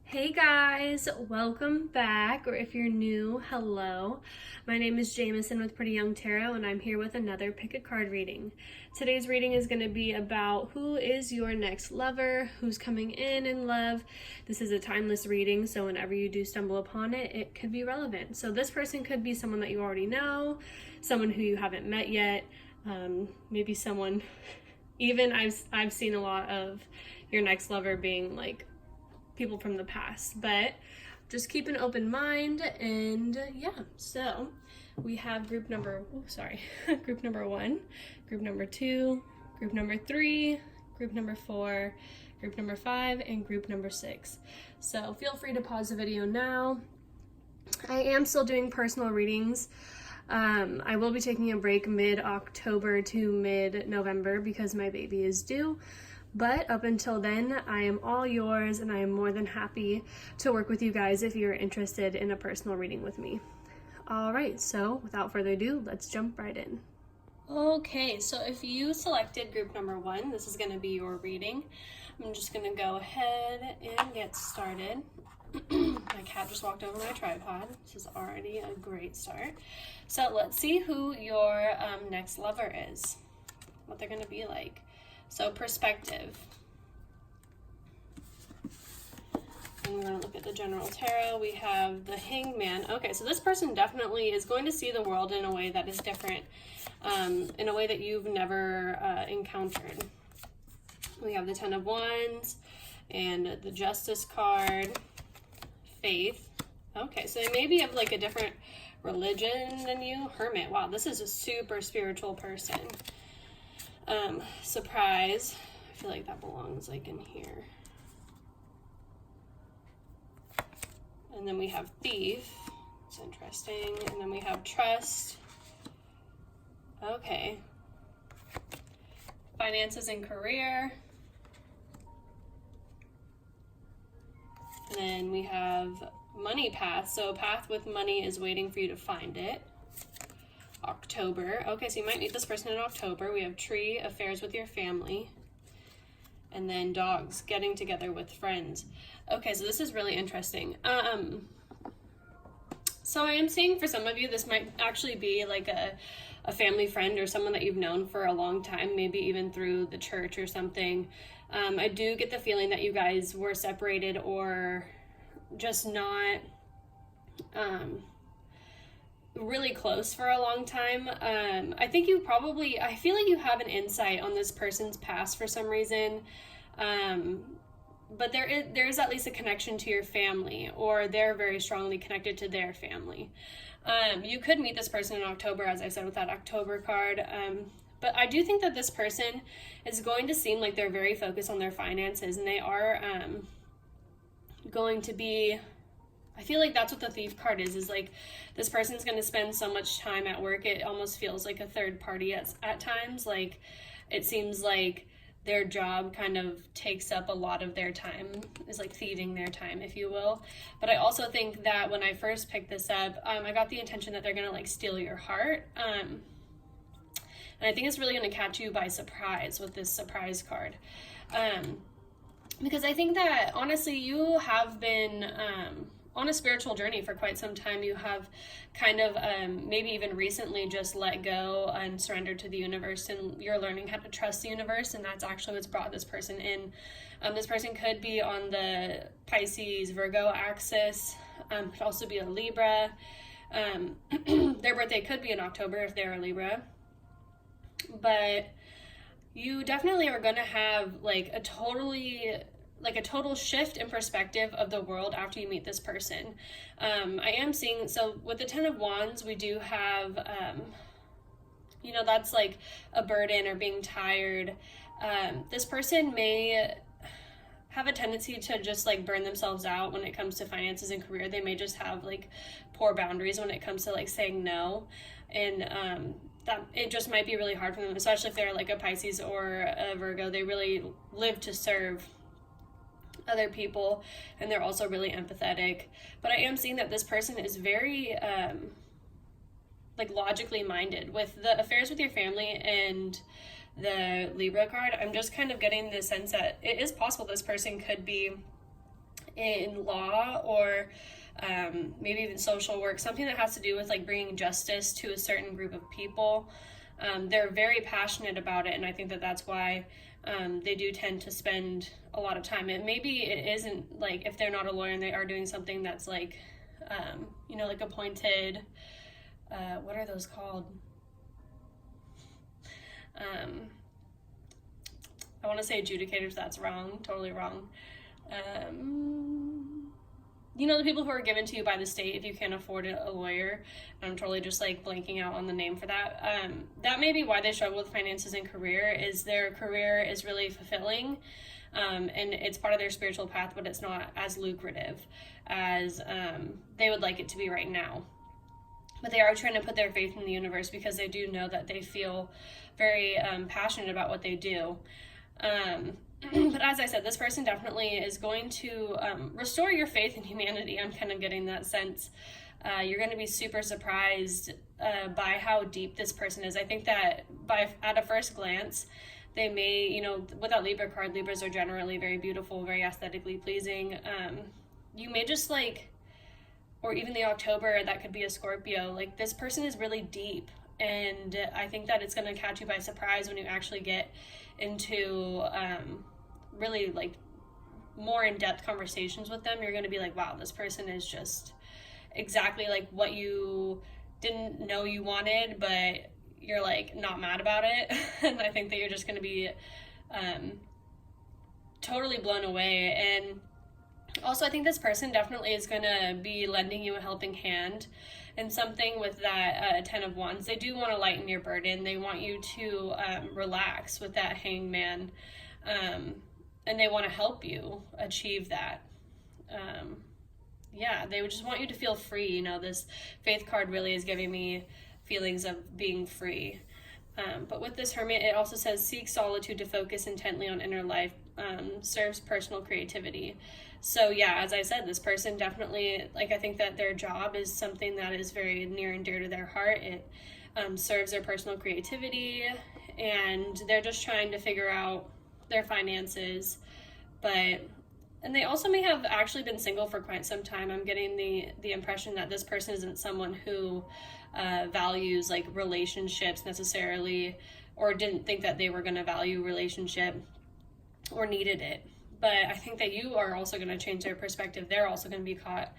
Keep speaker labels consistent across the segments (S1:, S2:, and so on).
S1: Hey guys, welcome back, or if you're new, hello. My name is Jameson with PrettyYoungTarot, and I'm here with another pick a card reading. Today's reading is going to be about who is your next lover, who's coming in love. This is a timeless reading, so whenever you do stumble upon it, it could be relevant. So this person could be someone that you already know, someone who you haven't met yet, maybe someone, even I've seen a lot of your next lover being like people from the past, but just keep an open mind. And yeah, so we have group number group number 1, group number 2, group number 3, group number 4, group number 5, and group number 6. So feel free to pause the video now. I am still doing personal readings. I will be taking a break mid-October to mid-November because my baby is due. But up until then, I am all yours, and I am more than happy to work with you guys if you're interested in a personal reading with me. All right, so without further ado, let's jump right in. Okay, so if you selected group number 1, this is going to be your reading. I'm just going to go ahead and get started. My cat just walked over my tripod. This is already a great start. So let's see who your next lover is, what they're going to be like. So perspective. And we're going to look at the general tarot. We have the Hangman. Okay, so this person definitely is going to see the world in a way that is different, in a way that you've never encountered. We have the Ten of Wands and the Justice card, Faith. Okay, so they maybe have like a different religion than you. Hermit. Wow, this is a super spiritual person. Surprise. I feel like that belongs like in here. And then we have Thief. It's interesting. And then we have Trust. Okay. Finances and career. And then we have Money Path. So a path with money is waiting for you to find it. October. Okay, so you might meet this person in October. We have Tree, affairs with your family. And then Dogs, getting together with friends. Okay, so this is really interesting. So I am seeing for some of you, this might actually be like a family friend or someone that you've known for a long time, maybe even through the church or something. I do get the feeling that you guys were separated or just not really close for a long time. I think you probably, I feel like you have an insight on this person's past for some reason, but there is at least a connection to your family, or they're very strongly connected to their family. You could meet this person in October, as I said, with that October card, but I do think that this person is going to seem like they're very focused on their finances, and they are going to be, I feel like that's what the Thief card is like this person's going to spend so much time at work, it almost feels like a third party at times. Like it seems like their job kind of takes up a lot of their time, is like thieving their time, if you will. But I also think that when I first picked this up, I got the intention that they're going to like steal your heart. And I think it's really going to catch you by surprise with this surprise card. Because I think that honestly, you have been on a spiritual journey for quite some time. You have kind of maybe even recently just let go and surrendered to the universe, and you're learning how to trust the universe, and that's actually what's brought this person in. This person could be on the Pisces Virgo axis, could also be a Libra. Their birthday could be in October if they're a Libra, but you definitely are going to have like a total shift in perspective of the world after you meet this person. I am seeing, so with the Ten of Wands, we do have, that's like a burden or being tired. This person may have a tendency to just like burn themselves out when it comes to finances and career. They may just have like poor boundaries when it comes to like saying no. And that it just might be really hard for them, especially if they're like a Pisces or a Virgo. They really live to serve other people, and they're also really empathetic. But I am seeing that this person is very like logically minded. With the affairs with your family and the Libra card, I'm just kind of getting the sense that it is possible this person could be in law or maybe even social work, something that has to do with like bringing justice to a certain group of people. They're very passionate about it, and I think that that's why they do tend to spend a lot of time. And maybe it isn't like, if they're not a lawyer and they are doing something that's like, you know, like appointed, what are those called? I want to say adjudicators, that's wrong, totally wrong. You know, the people who are given to you by the state if you can't afford a lawyer. I'm totally just like blanking out on the name for that. That may be why they struggle with finances and career, is their career is really fulfilling, and it's part of their spiritual path, but it's not as lucrative as they would like it to be right now. But they are trying to put their faith in the universe because they do know that they feel very passionate about what they do. But as I said, this person definitely is going to restore your faith in humanity. I'm kind of getting that sense. You're going to be super surprised by how deep this person is. I think that at a first glance, they may, you know, with that Libra card, Libras are generally very beautiful, very aesthetically pleasing. You may just like, or even the October, that could be a Scorpio. Like, this person is really deep, and I think that it's going to catch you by surprise when you actually get into really like more in-depth conversations with them. You're going to be like, wow, this person is just exactly like what you didn't know you wanted, but you're like not mad about it. And I think that you're just going to be totally blown away. And also, I think this person definitely is going to be lending you a helping hand and something with that 10 of Wands. They do want to lighten your burden. They want you to relax with that hangman, and they want to help you achieve that. Yeah, they would just want you to feel free. You know, this Faith card really is giving me feelings of being free. But with this Hermit, it also says, seek solitude to focus intently on inner life, serves personal creativity. So yeah, as I said, this person definitely, like, I think that their job is something that is very near and dear to their heart. It serves their personal creativity, and they're just trying to figure out their finances. And they also may have actually been single for quite some time. I'm getting the impression that this person isn't someone who values like relationships necessarily, or didn't think that they were going to value relationship or needed it. But I think that you are also going to change their perspective. They're also going to be caught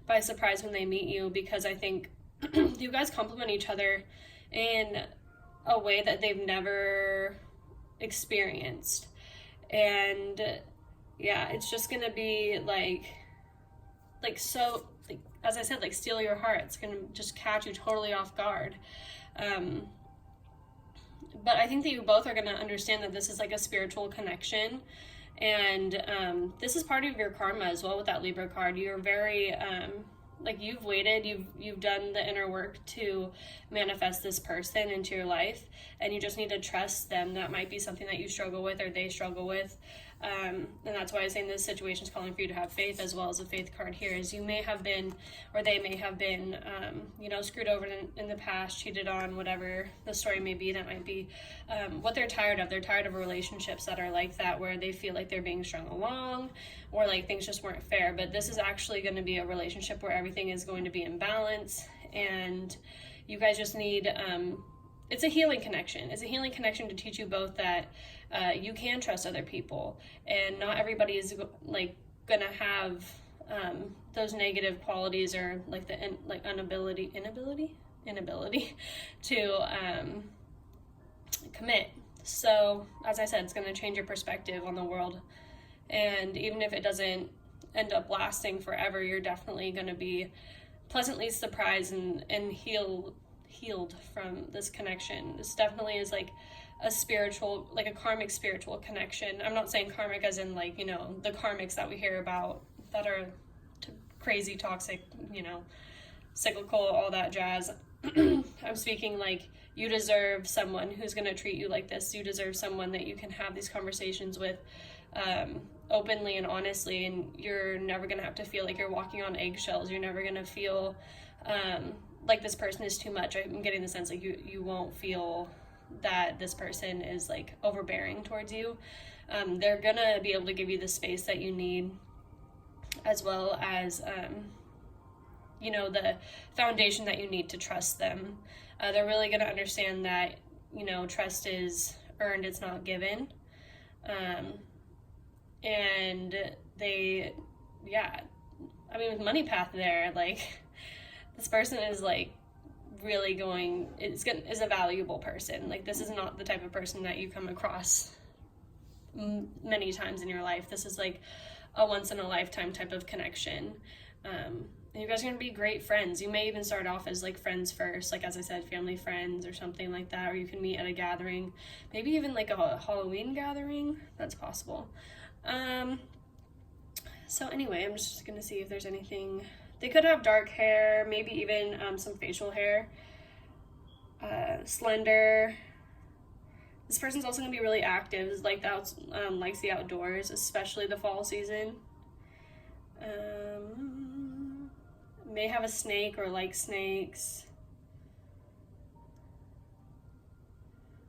S1: by surprise when they meet you, because I think you guys complement each other in a way that they've never experienced. And yeah, it's just going to be like so, like, as I said, like, steal your heart. It's going to just catch you totally off guard. But I think that you both are going to understand that this is like a spiritual connection. And this is part of your karma as well with that Libra card. You're very, like, you've waited, you've done the inner work to manifest this person into your life, and you just need to trust them. That might be something that you struggle with, or they struggle with. And that's why I'm saying this situation is calling for you to have faith, as well as a Faith card here, is you may have been, or they may have been, you know, screwed over in the past, cheated on, whatever the story may be. That might be what they're tired of. They're tired of relationships that are like that, where they feel like they're being strung along, or like things just weren't fair. But this is actually going to be a relationship where everything is going to be in balance, and you guys just need, it's a healing connection. It's a healing connection to teach you both that you can trust other people, and not everybody is like gonna have those negative qualities, or like the inability to commit. So as I said, it's going to change your perspective on the world, and even if it doesn't end up lasting forever, you're definitely going to be pleasantly surprised and healed from this connection. This definitely is like a spiritual, like a karmic spiritual connection. I'm not saying karmic as in like, you know, the karmics that we hear about that are crazy, toxic, you know, cyclical, all that jazz. I'm speaking like you deserve someone who's going to treat you like this. You deserve someone that you can have these conversations with openly and honestly, and you're never going to have to feel like you're walking on eggshells. You're never going to feel like this person is too much. I'm getting the sense like you won't feel that this person is like overbearing towards you. They're gonna be able to give you the space that you need. as well as, you know, the foundation that you need to trust them. They're really going to understand that, you know, trust is earned, it's not given. And they, yeah, I mean, with money path there, like, this person is like really is a valuable person. Like, this is not the type of person that you come across many times in your life. This is like a once in a lifetime type of connection. And you guys are going to be great friends. You may even start off as like friends first, like as I said, family friends or something like that, or you can meet at a gathering, maybe even like a Halloween gathering. That's possible. So anyway, I'm just going to see if there's anything. They could have dark hair, maybe even some facial hair, slender. This person's also going to be really active, like likes the outdoors, especially the fall season. May have a snake or like snakes.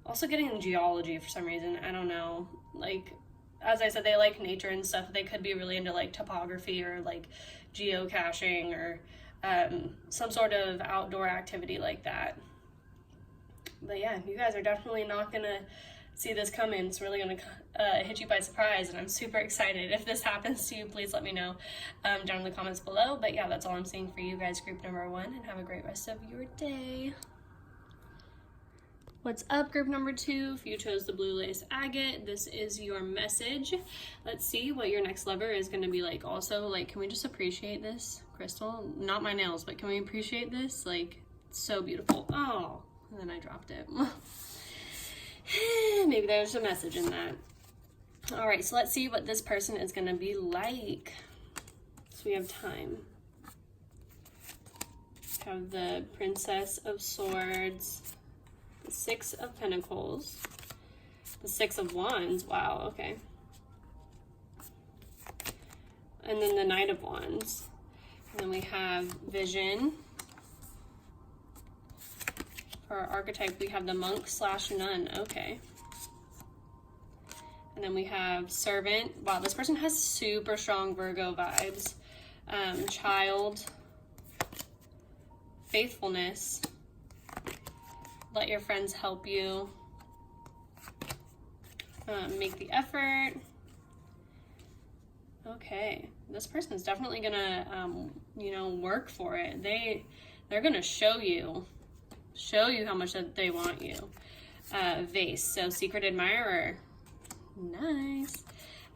S1: Also getting geology for some reason, I don't know. Like, as I said, they like nature and stuff. They could be really into like topography or like geocaching or some sort of outdoor activity like that. But yeah, you guys are definitely not gonna see this coming. It's really gonna hit you by surprise, and I'm super excited. If this happens to you, please let me know down in the comments below. But yeah, that's all I'm seeing for you guys, group number 1, and have a great rest of your day. What's up, group number 2? If you chose the blue lace agate, this is your message. Let's see what your next lover is going to be like. Also, like, can we just appreciate this crystal? Not my nails, but can we appreciate this? Like, it's so beautiful. Oh, and then I dropped it. Maybe there's a message in that. All right, so let's see what this person is going to be like. So we have time. We have the Princess of Swords, the 6 of Pentacles, the 6 of Wands. Wow, okay. And then the Knight of Wands. And then we have Vision. For our archetype, we have the Monk/Nun. Okay. And then we have Servant. Wow, this person has super strong Virgo vibes. Child. Faithfulness. Let your friends help you. Make the effort. Okay, this person is definitely gonna, you know, work for it. They're gonna show you how much that they want you. Vase, so secret admirer. Nice.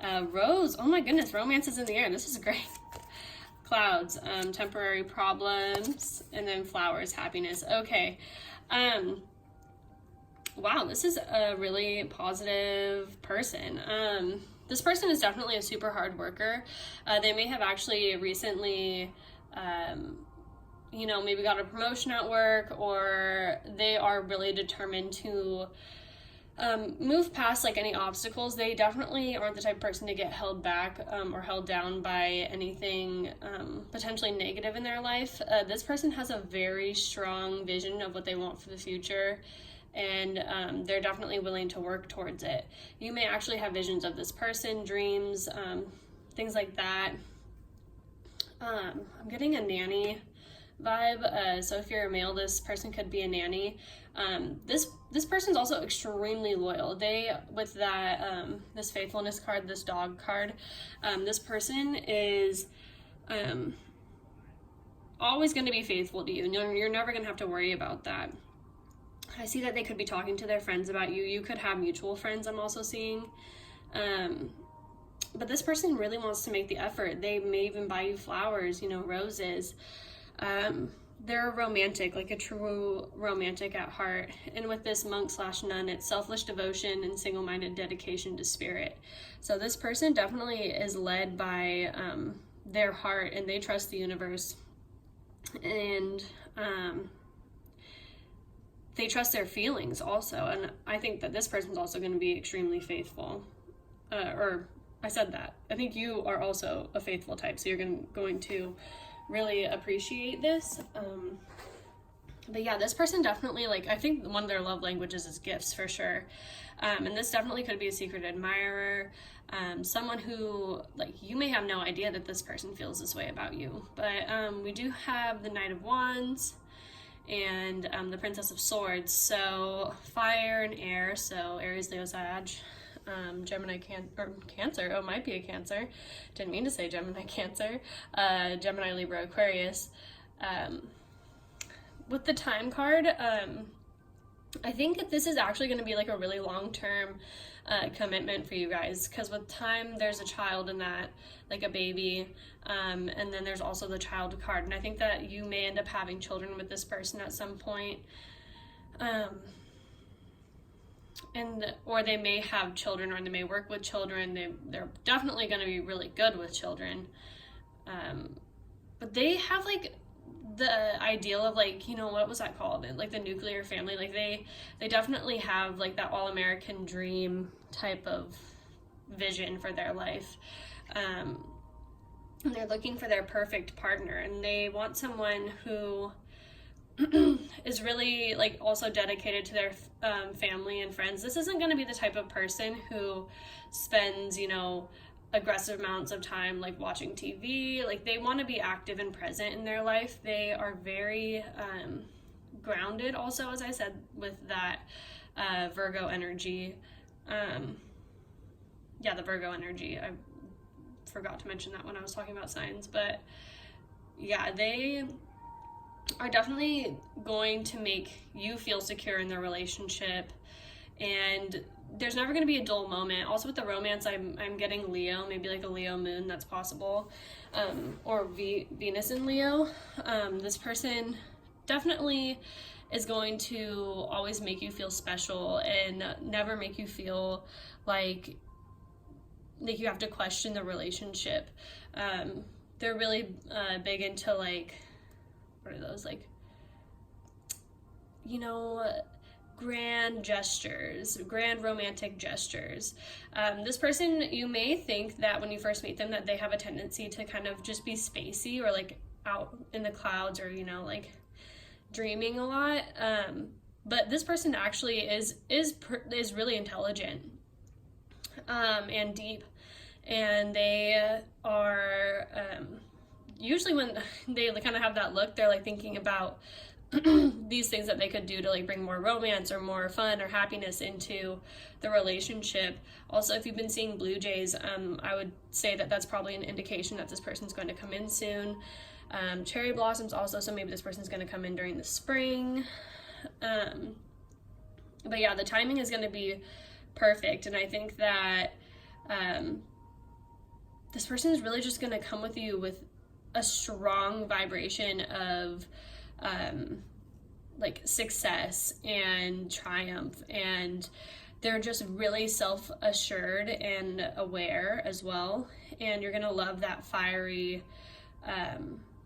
S1: Rose, oh my goodness, romance is in the air. This is great. Clouds, temporary problems, and then flowers, happiness. Okay. Wow, this is a really positive person. This person is definitely a super hard worker. They may have actually recently, you know, maybe got a promotion at work, or they are really determined to move past like any obstacles. They definitely aren't the type of person to get held back or held down by anything potentially negative in their life. This person has a very strong vision of what they want for the future, and they're definitely willing to work towards it. You may actually have visions of this person, dreams, things like that. I'm getting a nanny vibe. So if you're a male, this person could be a nanny. This person's also extremely loyal. They, with that, this faithfulness card, this dog card, this person is always going to be faithful to you, and you're never going to have to worry about that. I see that they could be talking to their friends about you. You could have mutual friends, I'm also seeing. But this person really wants to make the effort. They may even buy you flowers, you know, roses. They're romantic, like a true romantic at heart. And with this Monk/Nun, it's selfless devotion and single-minded dedication to spirit. So this person definitely is led by their heart, and they trust the universe. And they trust their feelings also. And I think that this person's also going to be extremely faithful. Or I said that. I think you are also a faithful type, so you're going to really appreciate this. But yeah, this person definitely, like, I think one of their love languages is gifts for sure. And this definitely could be a secret admirer, someone who, like, you may have no idea that this person feels this way about you. But we do have the Knight of Wands and the Princess of Swords. So fire and air, so Aries, Leo, Sag, Gemini, Cancer. Oh, might be a Cancer. Didn't mean to say Gemini, Cancer. Gemini, Libra, Aquarius. With the Time card, I think this is actually going to be like a really long-term commitment for you guys, because with Time, there's a child in that, like a baby, and then there's also the Child card, and I think that you may end up having children with this person at some point, or they may have children, or they may work with children. They're definitely going to be really good with children, but they have like the ideal of, like, you know, what was that called, like the nuclear family. Like they definitely have like that all-American dream type of vision for their life, and they're looking for their perfect partner, and they want someone who is really like also dedicated to their family and friends. This isn't going to be the type of person who spends, you know, aggressive amounts of time like watching TV. Like, they want to be active and present in their life. They are very grounded also, as I said, with that Virgo energy. Yeah, the Virgo energy. I forgot to mention that when I was talking about signs, but yeah, they are definitely going to make you feel secure in their relationship, and there's never going to be a dull moment. Also with the romance, I'm getting Leo, maybe like a Leo moon, that's possible, or Venus in Leo. This person definitely is going to always make you feel special and never make you feel like you have to question the relationship. They're really big into, like, what are those, like, you know, grand gestures, grand romantic gestures. This person, you may think that when you first meet them that they have a tendency to kind of just be spacey or like out in the clouds, or, you know, like dreaming a lot. But this person actually is really intelligent and deep, and they are usually, when they kind of have that look, they're like thinking about these things that they could do to like bring more romance or more fun or happiness into the relationship. Also, if you've been seeing blue jays, I would say that that's probably an indication that this person's going to come in soon. Cherry blossoms also, so maybe this person's going to come in during the spring. But yeah, the timing is going to be perfect, and I think that this person is really just going to come with you with a strong vibration of like success and triumph, and they're just really self-assured and aware as well, and you're gonna love that fiery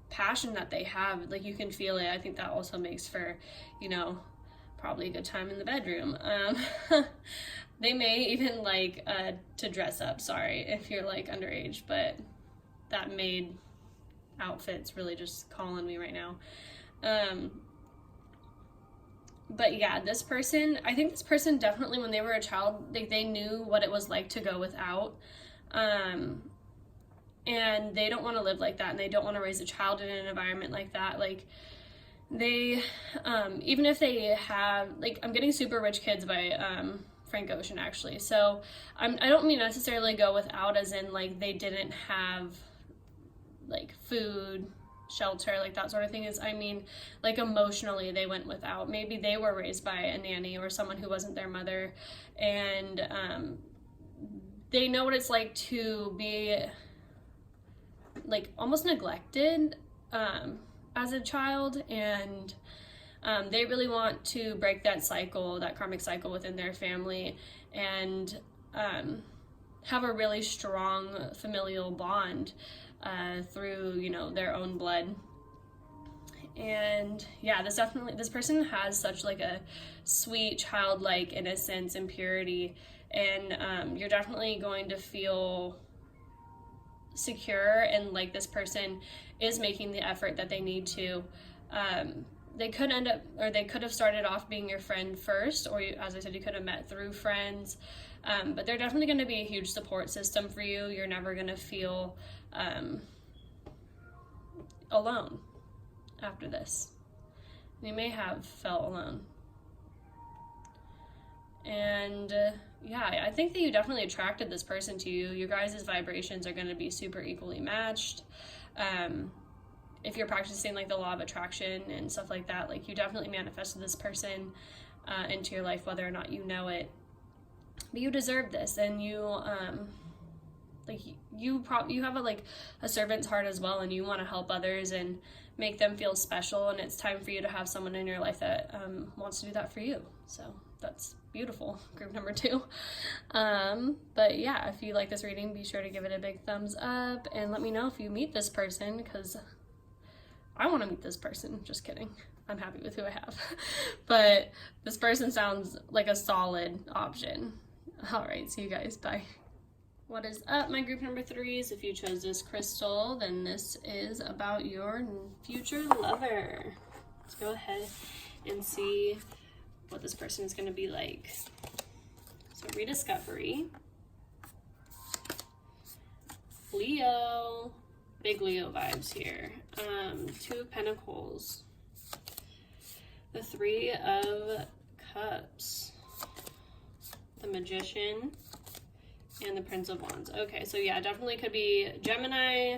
S1: passion that they have. Like, you can feel it. I think that also makes for, you know, probably a good time in the bedroom. They may even like to dress up, sorry if you're like underage, but that maid outfit's really just calling me right now. But yeah, this person, I think this person definitely, when they were a child, they knew what it was like to go without, and they don't want to live like that, and they don't want to raise a child in an environment like that. Like, they even if they have, like, I'm getting Super Rich Kids by Frank Ocean, actually. So I don't mean necessarily go without as in like they didn't have like food, shelter, like that sort of thing. Is, I mean, like, emotionally they went without. Maybe they were raised by a nanny or someone who wasn't their mother, and they know what it's like to be like almost neglected as a child, and they really want to break that cycle, that karmic cycle within their family, and have a really strong familial bond through, you know, their own blood. And yeah, this person has such like a sweet childlike innocence and purity, and you're definitely going to feel secure, and like this person is making the effort that they need to they could end up, or they could have started off being your friend first, or you, as I said, you could have met through friends. But they're definitely going to be a huge support system for you. You're never going to feel alone after this. You may have felt alone. And yeah, I think that you definitely attracted this person to you. Your guys' vibrations are going to be super equally matched. If you're practicing like the law of attraction and stuff like that, like you definitely manifested this person into your life, whether or not you know it. But you deserve this, and you you have a servant's heart as well, and you want to help others and make them feel special, and it's time for you to have someone in your life that wants to do that for you. So that's beautiful, group number 2. But yeah, if you like this reading, be sure to give it a big thumbs up and let me know if you meet this person, because I want to meet this person. Just kidding. I'm happy with who I have. But this person sounds like a solid option. All right, see you guys. Bye. What is up, my group number 3s? If you chose this crystal, then this is about your future lover. Let's go ahead and see what this person is going to be like. So rediscovery. Leo. Big Leo vibes here. 2 of Pentacles. The 3 of Cups. The Magician. And the Prince of Wands. Okay, so yeah, definitely could be Gemini,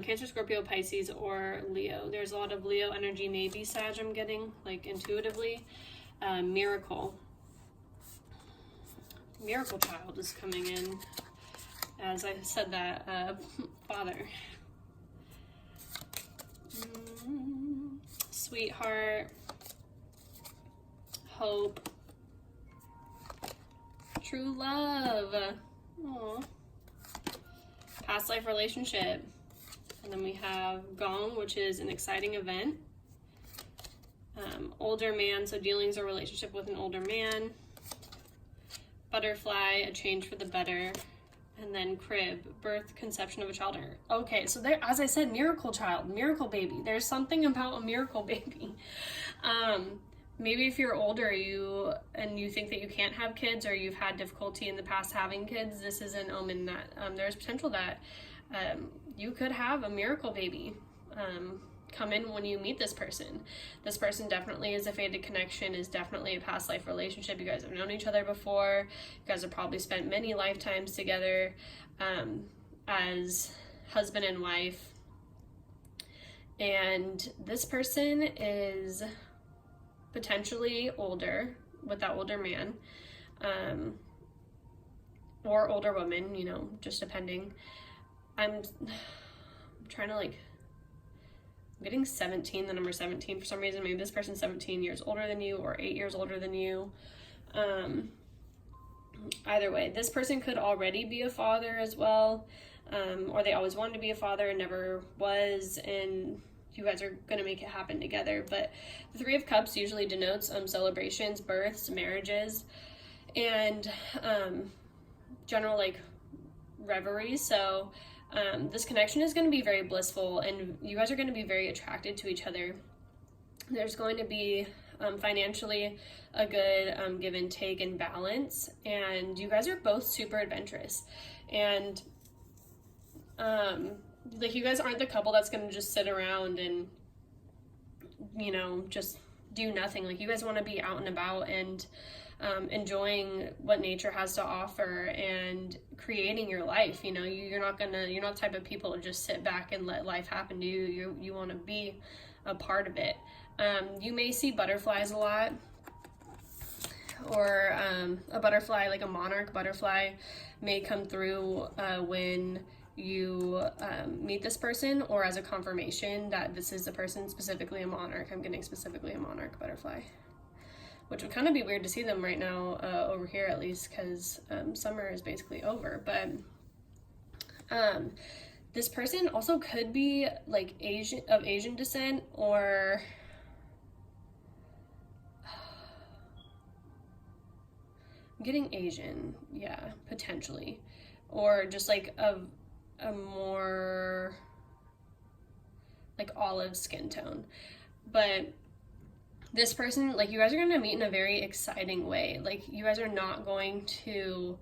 S1: Cancer, Scorpio, Pisces, or Leo. There's a lot of Leo energy, maybe Sag I'm getting, like intuitively. Miracle. Miracle child is coming in. As I said that, father. Sweetheart. Hope. True love. Aww. Past life relationship. And then we have Gong, which is an exciting event. Older man, so dealings or relationship with an older man. Butterfly, a change for the better. And then crib, birth, conception of a child. Okay, so there, as I said, miracle child, miracle baby. There's something about a miracle baby. Maybe if you're older and you think that you can't have kids, or you've had difficulty in the past having kids, this is an omen that there's potential that you could have a miracle baby come in when you meet this person. This person definitely is a fated connection, is definitely a past life relationship. You guys have known each other before. You guys have probably spent many lifetimes together as husband and wife. And this person is potentially older, with that older man, or older woman, you know, just depending. I'm trying to I'm getting 17, the number 17 for some reason. Maybe this person's 17 years older than you, or 8 years older than you. Either way, this person could already be a father as well, or they always wanted to be a father and never was, and you guys are going to make it happen together. But the 3 of Cups usually denotes celebrations, births, marriages, and general reveries. So this connection is going to be very blissful, and you guys are going to be very attracted to each other. There's going to be financially a good give and take and balance, and you guys are both super adventurous. And you guys aren't the couple that's going to just sit around and, you know, just do nothing. You guys want to be out and about and enjoying what nature has to offer and creating your life. You know, you're not the type of people to just sit back and let life happen to you. You want to be a part of it. You may see butterflies a lot, or a butterfly, like a monarch butterfly, may come through when you meet this person, or as a confirmation that this is the person, specifically a monarch. I'm getting specifically a monarch butterfly, which would kind of be weird to see them right now over here, at least, because summer is basically over. But this person also could be of Asian descent, or I'm getting Asian, yeah, potentially, or just of a more olive skin tone. But this person, like, you guys are going to meet in a very exciting way. Like, you guys are not going to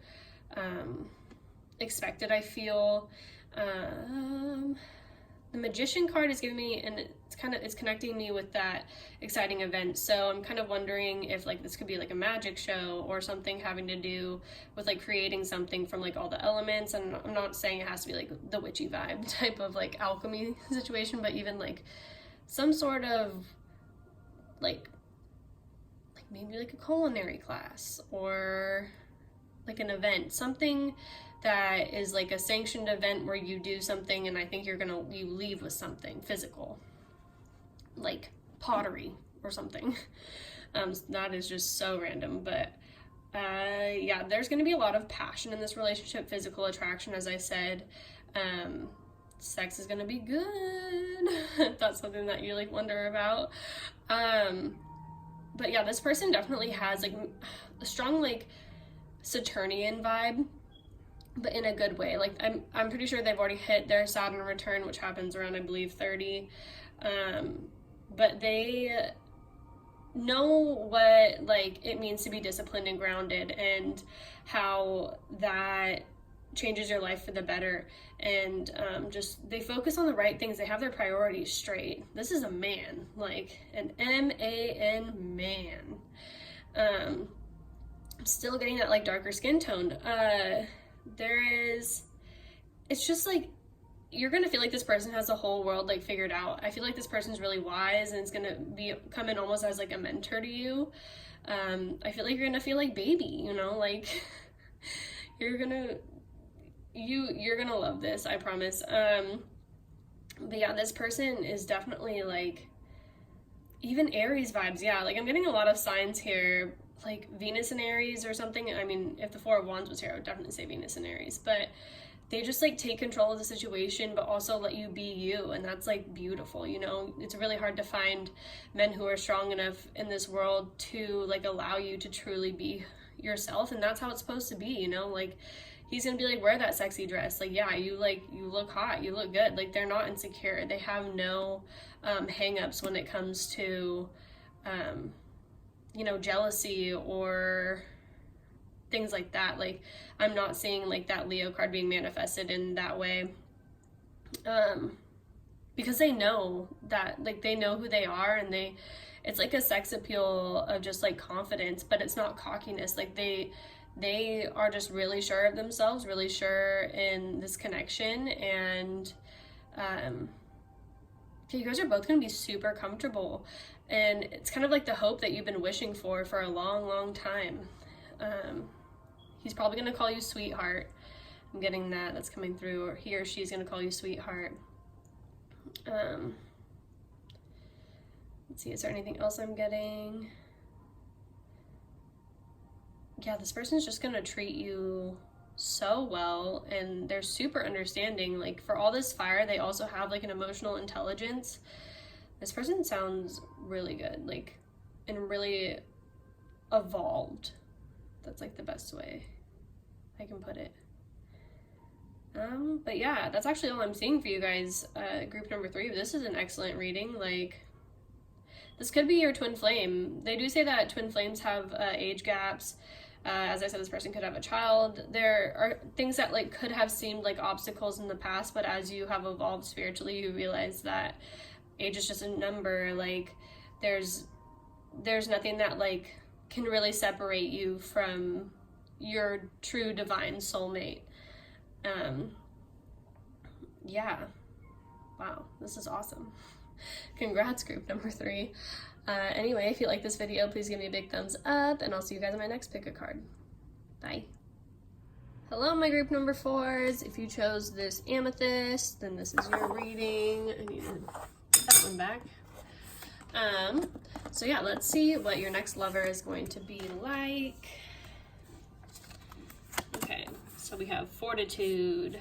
S1: expect it, I feel. The Magician card is giving me, and it's connecting me with that exciting event. So I'm kind of wondering if, like, this could be like a magic show or something having to do with, like, creating something from, like, all the elements. And I'm not saying it has to be like the witchy vibe type of, like, alchemy situation, but even like some sort of like maybe like a culinary class or like an event, something that is like a sanctioned event where you do something, and I think you leave with something physical, like pottery or something. That is just so random, but yeah, there's going to be a lot of passion in this relationship, physical attraction, as I said. Sex is going to be good. If that's something that you like wonder about. But yeah, this person definitely has like a strong like Saturnian vibe, but in a good way. Like, I'm pretty sure they've already hit their Saturn return, which happens around, I believe, 30. But they know what, like, it means to be disciplined and grounded, and how that changes your life for the better. And just, they focus on the right things. They have their priorities straight. This is a man, like an M-A-N man. I'm still getting that like darker skin tone. It's just like, you're gonna feel like this person has the whole world like figured out. I feel like this person's really wise, and it's gonna come in almost as like a mentor to you. I feel like you're gonna feel like baby, you know, like you're gonna love this, I promise. But yeah, this person is definitely like even Aries vibes. Yeah, like I'm getting a lot of signs here, like Venus and Aries or something. I mean, if the Four of Wands was here, I would definitely say Venus and Aries, but they just like take control of the situation, but also let you be you. And that's like beautiful, you know. It's really hard to find men who are strong enough in this world to like allow you to truly be yourself. And that's how it's supposed to be, you know. Like, he's gonna be like, wear that sexy dress, like, yeah, you look hot, you look good. Like, they're not insecure. They have no hang-ups when it comes to you know, jealousy or things like that. Like, I'm not seeing like that Leo card being manifested in that way, because they know that, like, they know who they are, and it's like a sex appeal of just like confidence, but it's not cockiness. Like, they are just really sure of themselves, really sure in this connection, and you guys are both going to be super comfortable, and it's kind of like the hope that you've been wishing for a long time. He's probably going to call you sweetheart. I'm getting that's coming through, or he or she's going to call you sweetheart. Let's see, is there anything else I'm getting? Yeah, this person's just going to treat you so well, and they're super understanding. Like, for all this fire, they also have like an emotional intelligence. This person sounds really good, like, and really evolved. That's like the best way I can put it. But yeah, that's actually all I'm seeing for you guys, group number 3. This is an excellent reading. Like, this could be your twin flame. They do say that twin flames have age gaps. As I said, this person could have a child. There are things that like could have seemed like obstacles in the past, but as you have evolved spiritually, you realize that age is just a number. Like, there's nothing that like can really separate you from your true divine soulmate. Yeah, wow, this is awesome. Congrats, group number 3. Anyway, if you like this video, please give me a big thumbs up, and I'll see you guys in my next pick a card. Bye. Hello, my group number 4s. If you chose this amethyst, then this is your reading. I need to put that one back. So yeah, let's see what your next lover is going to be like. Okay, so we have fortitude,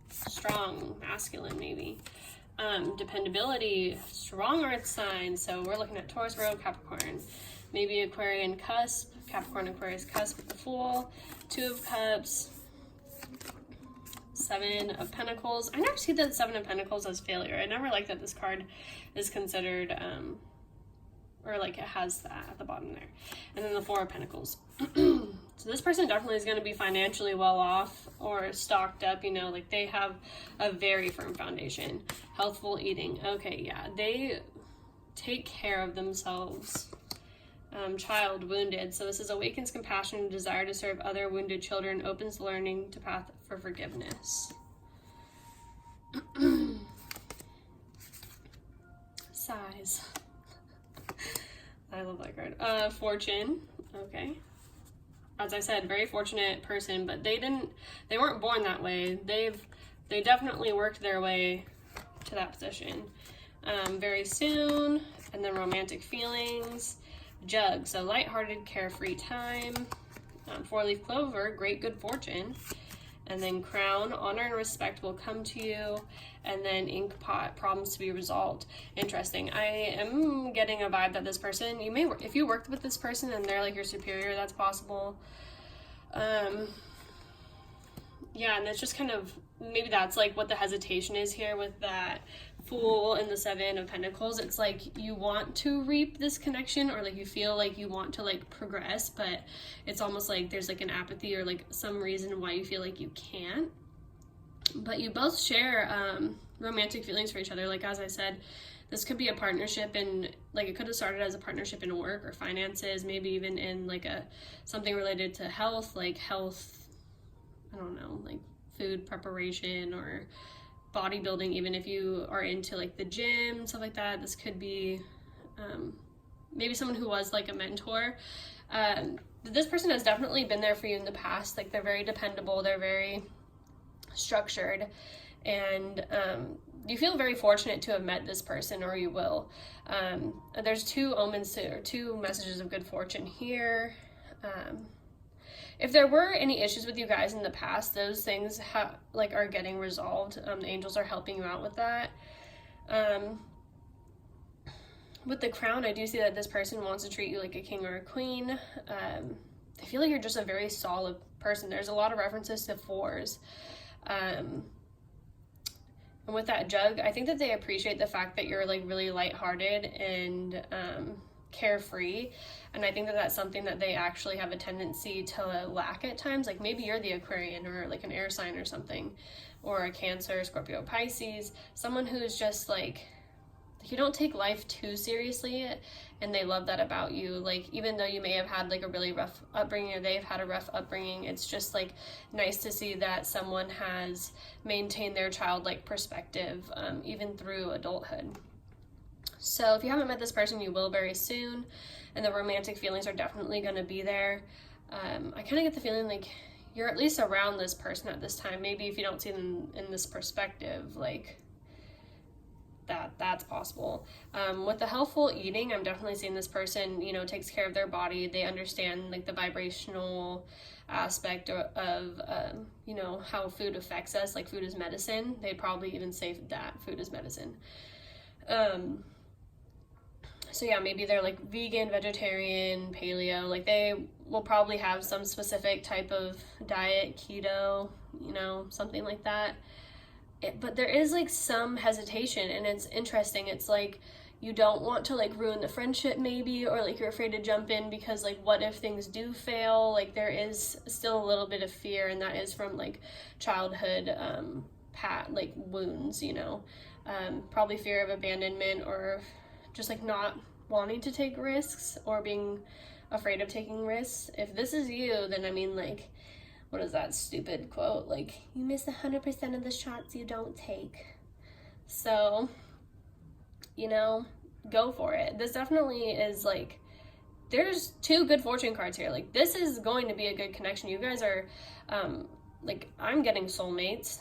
S1: strong, masculine maybe. Dependability, strong earth sign. So we're looking at Taurus, Virgo, Capricorn, maybe Aquarian cusp, Capricorn, Aquarius cusp with the Fool, 2 of Cups, 7 of Pentacles. I never see the 7 of Pentacles as failure. I never like that this card is considered or like it has that at the bottom there. And then the Four of Pentacles. So this person definitely is going to be financially well off or stocked up, you know, like they have a very firm foundation. Healthful eating. Okay, yeah, they take care of themselves. Child wounded. So this is awakens compassion and desire to serve other wounded children, opens learning to path for forgiveness. Size. I love that card. Fortune. Okay. As I said, very fortunate person, but they weren't born that way. They definitely worked their way to that position. Very soon, and then romantic feelings. Jug, so lighthearted, carefree time. Four-leaf clover, great good fortune. And then crown, honor and respect will come to you. And then ink pot, problems to be resolved. Interesting. I am getting a vibe that this person, you may, if you worked with this person and they're like your superior, that's possible. Yeah, and it's just kind of, maybe that's like what the hesitation is here with that Fool and the Seven of Pentacles. It's like you want to reap this connection, or like you feel like you want to like progress, but it's almost like there's like an apathy or like some reason why you feel like you can't. But you both share romantic feelings for each other. Like, as I said, this could be a partnership, and like it could have started as a partnership in work or finances, maybe even in like something related to health, like health, I don't know, like food preparation or bodybuilding. Even if you are into like the gym, stuff like that, this could be maybe someone who was like a mentor. This person has definitely been there for you in the past. Like, they're very dependable, they're very structured, and you feel very fortunate to have met this person, or you will. There's two omens or two messages of good fortune here. If there were any issues with you guys in the past, those things are getting resolved. The angels are helping you out with that. With the crown, I do see that this person wants to treat you like a king or a queen. I feel like you're just a very solid person. There's a lot of references to fours. And with that jug, I think that they appreciate the fact that you're like really lighthearted and carefree, and I think that that's something that they actually have a tendency to lack at times. Like, maybe you're the Aquarian or like an air sign or something, or a Cancer, Scorpio, Pisces, someone who's just like, you don't take life too seriously, and they love that about you. Like, even though you may have had like a really rough upbringing, or they've had a rough upbringing, it's just like nice to see that someone has maintained their childlike perspective even through adulthood. So if you haven't met this person, you will very soon, and the romantic feelings are definitely going to be there. I kind of get the feeling like you're at least around this person at this time. Maybe if you don't see them in this perspective, like that's possible. With the healthful eating, I'm definitely seeing this person, you know, takes care of their body. They understand like the vibrational aspect of you know, how food affects us. Like, food is medicine. They'd probably even say that food is medicine. So yeah, maybe they're like vegan, vegetarian, paleo, like they will probably have some specific type of diet, keto, you know, something like that. But there is like some hesitation, and it's interesting. It's like you don't want to like ruin the friendship maybe, or like you're afraid to jump in because like what if things do fail? Like, there is still a little bit of fear, and that is from like childhood like wounds, you know. Probably fear of abandonment, or just like not wanting to take risks, or being afraid of taking risks. If this is you, then I mean, like, what is that stupid quote? Like, you miss 100% of the shots you don't take. So, you know, go for it. This definitely is like, there's two good fortune cards here. Like, this is going to be a good connection. You guys are, like, I'm getting soulmates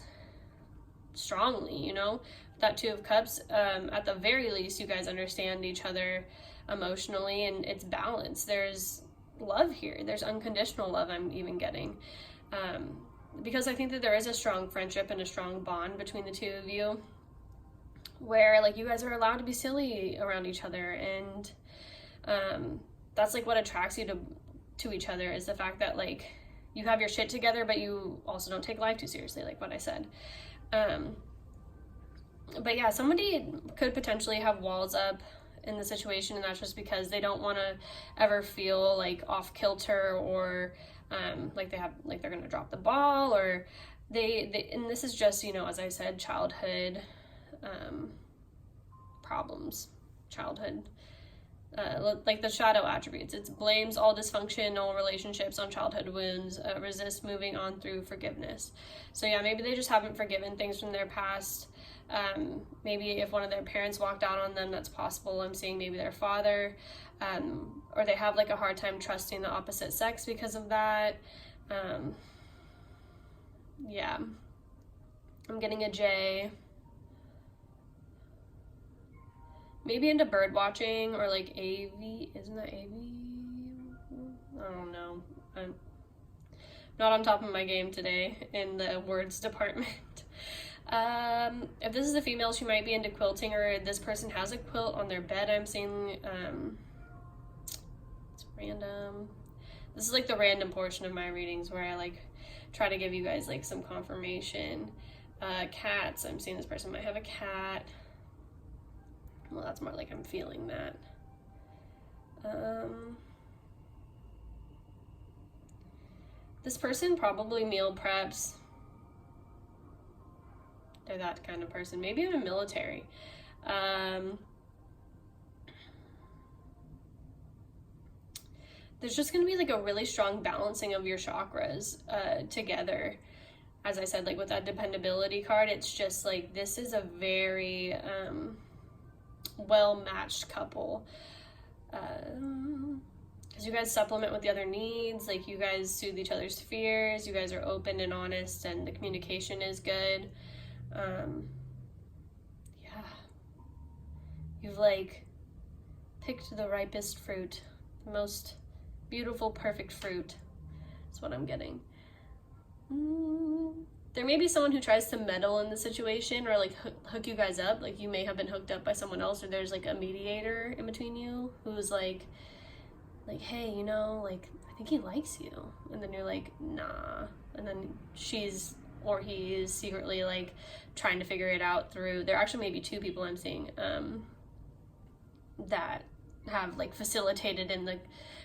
S1: strongly, you know. That Two of Cups, at the very least, you guys understand each other emotionally, and it's balanced. There's love here. There's unconditional love I'm even getting. Because I think that there is a strong friendship and a strong bond between the two of you, where like you guys are allowed to be silly around each other, and that's like what attracts you to each other, is the fact that like you have your shit together, but you also don't take life too seriously, like what I said. But yeah, somebody could potentially have walls up in the situation, and that's just because they don't want to ever feel like off kilter or like they're gonna drop the ball, or they and this is just, you know, as I said, childhood problems, childhood like the shadow attributes. It blames all dysfunctional relationships on childhood wounds, resists moving on through forgiveness. So yeah, maybe they just haven't forgiven things from their past. Maybe if one of their parents walked out on them, that's possible. I'm seeing maybe their father, or they have like a hard time trusting the opposite sex because of that. Yeah, I'm getting a J. Maybe into bird watching or like AV. Isn't that AV? I don't know. I'm not on top of my game today in the words department. If this is a female, she might be into quilting, or this person has a quilt on their bed. I'm seeing, it's random. This is like the random portion of my readings where I like try to give you guys like some confirmation. Cats. I'm seeing this person might have a cat. Well, that's more like I'm feeling that. This person probably meal preps. They're that kind of person. Maybe even military. There's just going to be like a really strong balancing of your chakras together. As I said, like with that dependability card, it's just like this is a very well-matched couple, because you guys supplement with the other needs, like you guys soothe each other's fears, you guys are open and honest, and the communication is good. Yeah, you've like picked the ripest fruit, the most beautiful, perfect fruit. That's what I'm getting. There may be someone who tries to meddle in the situation or like hook you guys up. Like you may have been hooked up by someone else, or there's like a mediator in between you who's like, hey, you know, like I think he likes you, and then you're like, nah, and then she's or he is secretly like trying to figure it out through. There actually may be two people I'm seeing that have like facilitated in the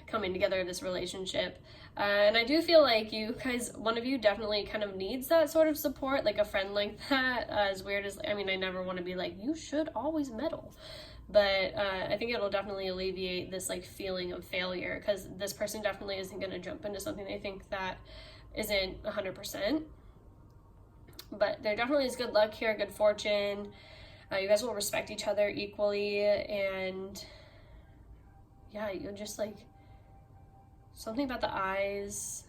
S1: coming together of this relationship. And I do feel like you guys, one of you definitely kind of needs that sort of support, like a friend like that. As weird as, I mean, I never want to be like, you should always meddle. But I think it'll definitely alleviate this like feeling of failure, because this person definitely isn't going to jump into something they think that isn't 100%. But there definitely is good luck here, good fortune. You guys will respect each other equally, and yeah, you'll just like, something about the eyes.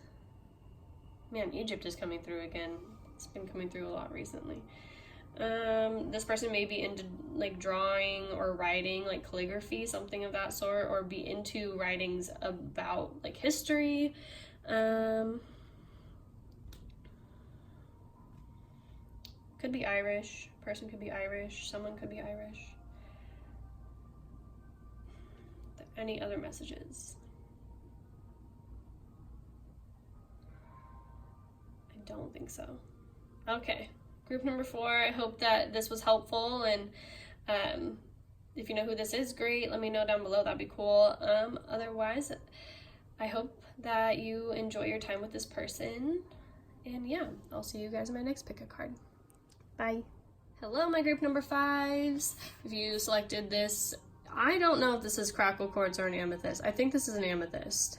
S1: Man, Egypt is coming through again. It's been coming through a lot recently. This person may be into like drawing or writing, like calligraphy, something of that sort, or be into writings about like history. Could be Irish. Person could be Irish. Someone could be Irish. Any other messages? I don't think so. Okay, group number 4. I hope that this was helpful, and if you know who this is, great. Let me know down below. That'd be cool. Otherwise, I hope that you enjoy your time with this person, and yeah, I'll see you guys in my next pick a card. Bye. Hello, my group number 5s. If you selected this, I don't know if this is crackle quartz or an amethyst. I think this is an amethyst.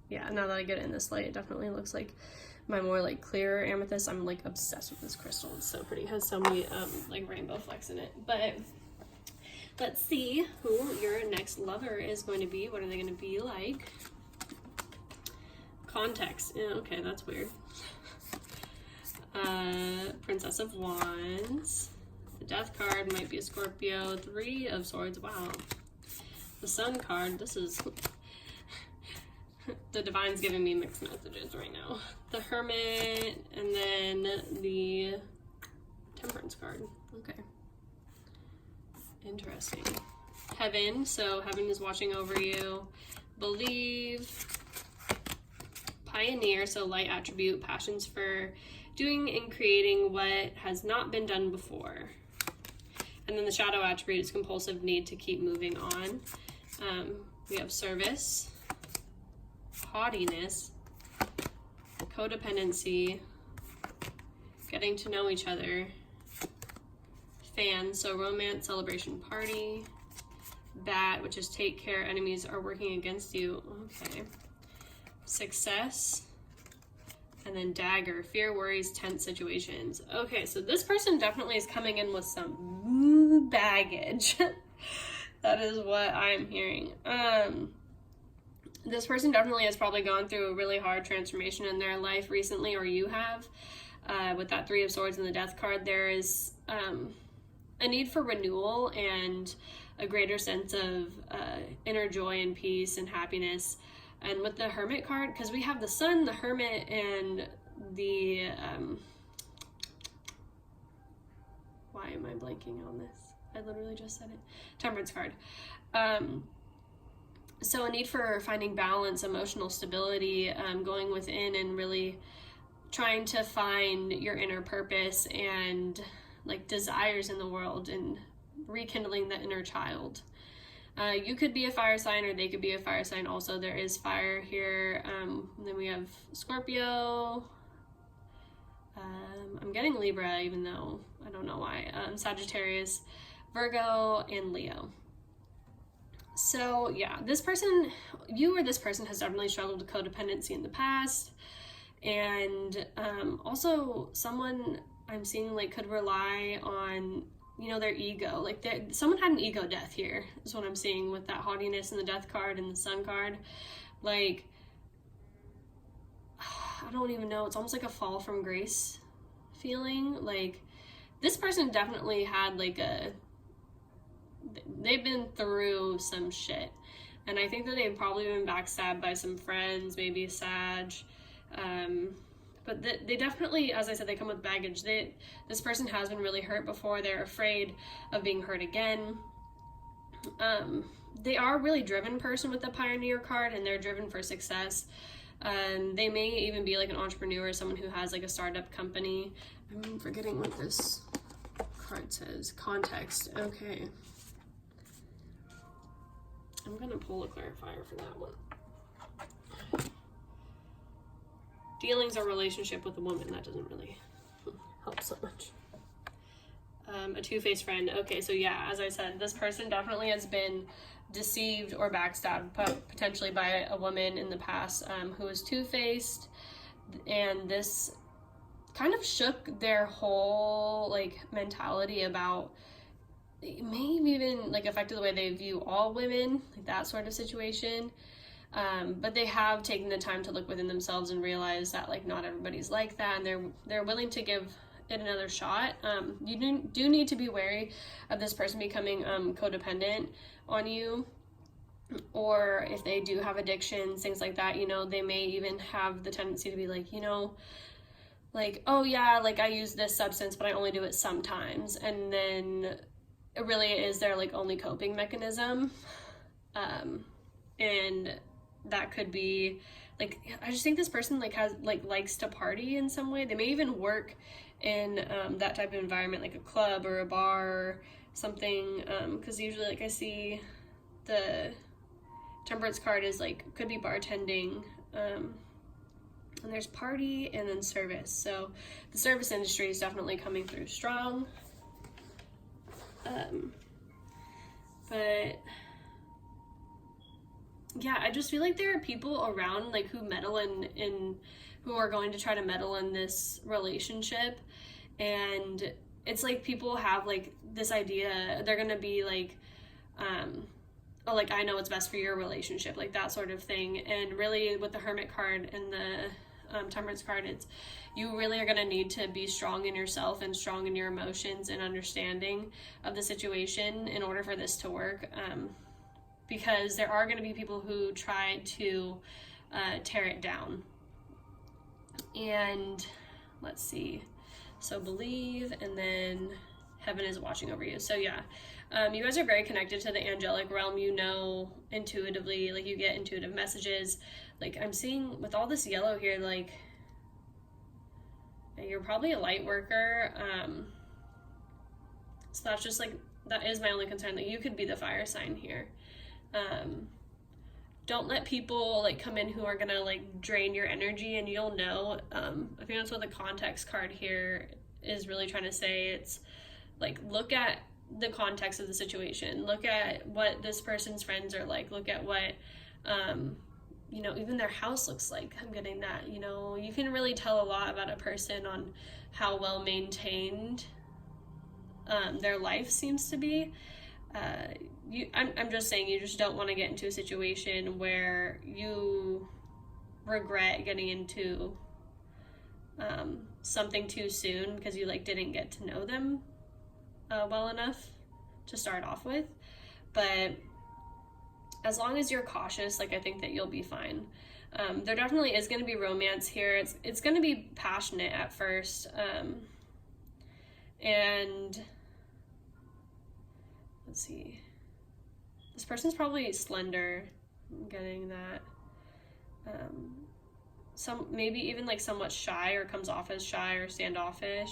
S1: Yeah, now that I get it in this light, it definitely looks like my more like clearer amethyst. I'm like obsessed with this crystal. It's so pretty. It has so many like rainbow flecks in it. But let's see who your next lover is going to be. What are they going to be like? Context. Yeah, okay, that's weird. Princess of Wands. The Death card might be a Scorpio. 3 of Swords. Wow. The Sun card. This is... the Divine's giving me mixed messages right now. The Hermit. And then the Temperance card. Okay. Interesting. Heaven. So Heaven is watching over you. Believe. Pioneer. So light attribute. Passions for doing and creating what has not been done before. And then the shadow attribute is compulsive need to keep moving on. We have service, haughtiness, codependency, getting to know each other, fans, so romance, celebration, party, bat, which is take care, enemies are working against you. Okay. Success, and then dagger, fear, worries, tense situations. Okay, so this person definitely is coming in with some baggage. That is what I'm hearing. This person definitely has probably gone through a really hard transformation in their life recently, or you have. With that Three of Swords and the Death card, there is a need for renewal and a greater sense of inner joy and peace and happiness. And with the Hermit card, because we have the Sun, the Hermit, and the why am I blanking on this? I literally just said it. Temperance card. So a need for finding balance, emotional stability, going within and really trying to find your inner purpose and like desires in the world and rekindling the inner child. You could be a fire sign, or they could be a fire sign also. There is fire here. Then we have Scorpio. I'm getting Libra, even though I don't know why. Sagittarius, Virgo, and Leo. So yeah, this person, you or this person has definitely struggled with codependency in the past. And also someone I'm seeing like could rely on, you know, their ego. Like someone had an ego death here is what I'm seeing with that haughtiness and the Death card and the Sun card. Like, I don't even know. It's almost like a fall from grace feeling. Like this person definitely had like they've been through some shit. And I think that they've probably been backstabbed by some friends, maybe a Sag. But they definitely, as I said, they come with baggage. This person has been really hurt before. They're afraid of being hurt again. They are a really driven person with the Pioneer card, and they're driven for success. They may even be like an entrepreneur, someone who has like a startup company. I'm forgetting what this card says. Context. Okay. I'm gonna pull a clarifier for that one. Dealings or relationship with a woman, that doesn't really help so much. A two-faced friend. Okay, so yeah, as I said, this person definitely has been deceived or backstabbed, potentially by a woman in the past who is two-faced, and this kind of shook their whole like mentality about, maybe even like affected the way they view all women, like that sort of situation. But they have taken the time to look within themselves and realize that like not everybody's like that, and they're willing to give it another shot. You do need to be wary of this person becoming codependent on you, or if they do have addictions, things like that. You know, they may even have the tendency to be like, you know, like, oh yeah, like I use this substance, but I only do it sometimes, and then it really is their like only coping mechanism. And that could be like, I just think this person like has like likes to party in some way. They may even work in that type of environment, like a club or a bar or something, because usually like I see the Temperance card is like could be bartending, and there's party and then service. So the service industry is definitely coming through strong. But yeah, I just feel like there are people around like who meddle in who are going to try to meddle in this relationship, and it's like people have like this idea they're gonna be like, oh, like I know what's best for your relationship, like that sort of thing. And really with the Hermit card and the Temperance card, it's you really are going to need to be strong in yourself and strong in your emotions and understanding of the situation in order for this to work, because there are going to be people who try to tear it down. And let's see, so believe, and then heaven is watching over you. So yeah, you guys are very connected to the angelic realm. You know intuitively, like you get intuitive messages. Like I'm seeing with all this yellow here, like you're probably a light worker. So that's just like that is my only concern, that you could be the fire sign here. Don't let people like come in who are gonna like drain your energy, and you'll know. I think that's what the context card here is really trying to say. It's like, look at the context of the situation, look at what this person's friends are like, look at what you know, even their house looks like. I'm getting that, you know, you can really tell a lot about a person on how well maintained their life seems to be. I'm just saying, you just don't want to get into a situation where you regret getting into something too soon because you like didn't get to know them well enough to start off with. But as long as you're cautious, like, I think that you'll be fine. There definitely is going to be romance here. It's going to be passionate at first, and let's see, this person's probably slender. I'm getting that. Maybe even like somewhat shy, or comes off as shy or standoffish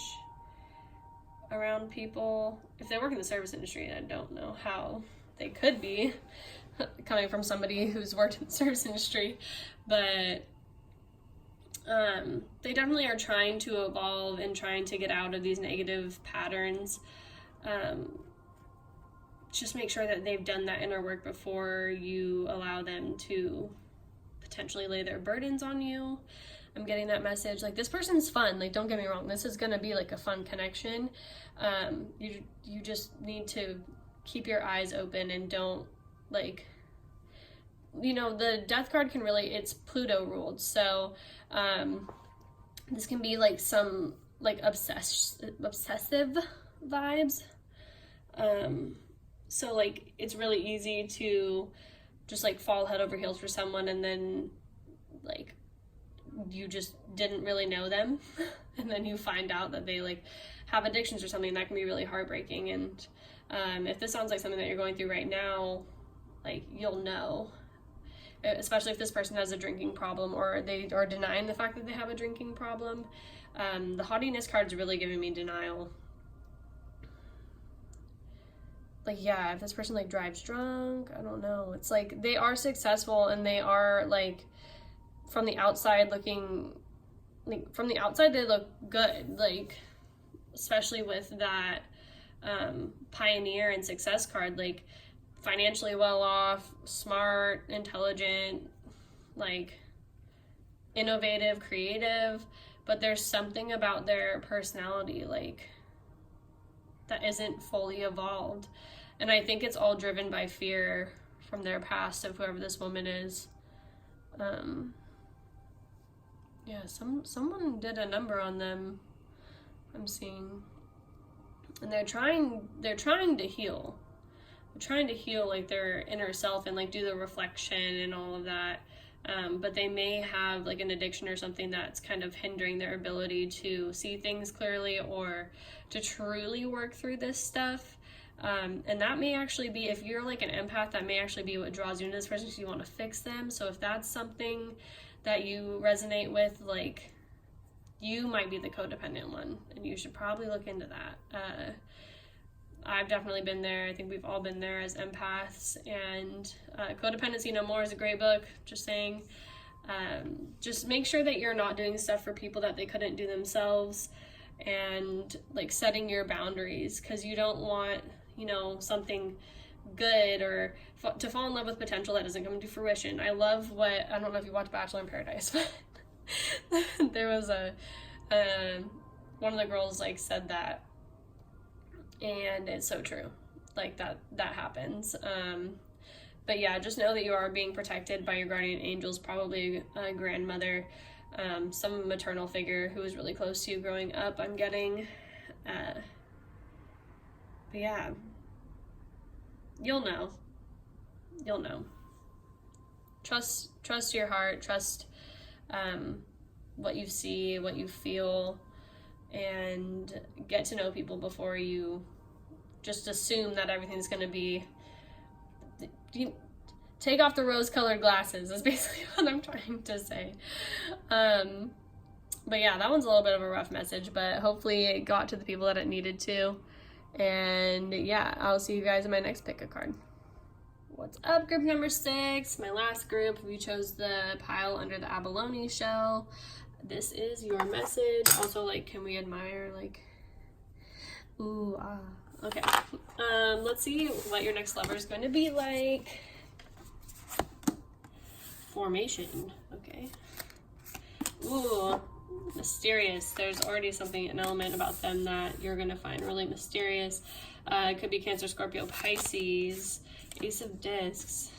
S1: around people. If they work in the service industry, I don't know how they could be, coming from somebody who's worked in the service industry, but they definitely are trying to evolve and trying to get out of these negative patterns. Just make sure that they've done that inner work before you allow them to potentially lay their burdens on you. I'm getting that message. Like, this person's fun. Like, don't get me wrong. This is going to be like a fun connection. You just need to keep your eyes open and don't, like, you know, the death card can really, it's Pluto ruled. So, this can be like some like obsessive vibes. So like, it's really easy to just like fall head over heels for someone, and then like you just didn't really know them and then you find out that they like have addictions or something. That can be really heartbreaking. And if this sounds like something that you're going through right now, like, you'll know, especially if this person has a drinking problem, or they are denying the fact that they have a drinking problem. The haughtiness card is really giving me denial. Like, yeah, if this person like drives drunk, I don't know. It's like they are successful, and they are like, from the outside looking, like from the outside they look good, like, especially with that pioneer and success card, like financially well off, smart, intelligent, like innovative, creative, but there's something about their personality like that isn't fully evolved. And I think it's all driven by fear from their past, of whoever this woman is. Yeah, someone did a number on them, I'm seeing. And they're trying to heal. They're trying to heal like their inner self and like do the reflection and all of that. But they may have like an addiction or something that's kind of hindering their ability to see things clearly or to truly work through this stuff. And that may actually be, if you're like an empath, that may actually be what draws you into this person, because you want to fix them. So if that's something that you resonate with, like, you might be the codependent one, and you should probably look into that. I've definitely been there. I think we've all been there as empaths. And Codependency No More is a great book, just saying. Just make sure that you're not doing stuff for people that they couldn't do themselves, and like setting your boundaries, because you don't want, you know, something good or to fall in love with potential that doesn't come into fruition. I love what, I don't know if you watch Bachelor in Paradise, but there was one of the girls like said that, and it's so true. Like that happens. But yeah, just know that you are being protected by your guardian angels, probably a grandmother, some maternal figure who was really close to you growing up, I'm getting. But yeah, you'll know. Trust your heart, trust what you see, what you feel, and get to know people before you just assume that everything's going to be. Take off the rose-colored glasses is basically what I'm trying to say. But yeah, that one's a little bit of a rough message, but hopefully it got to the people that it needed to. And yeah, I'll see you guys in my next pick a card. What's up, group number 6? My last group. We chose the pile under the abalone shell. This is your message. Also, like, can we admire, like, ooh, ah. Okay. Let's see what your next lover is going to be like. Formation. Okay. Ooh, mysterious. There's already something, an element about them that you're going to find really mysterious. It could be Cancer, Scorpio, Pisces, Ace of Discs,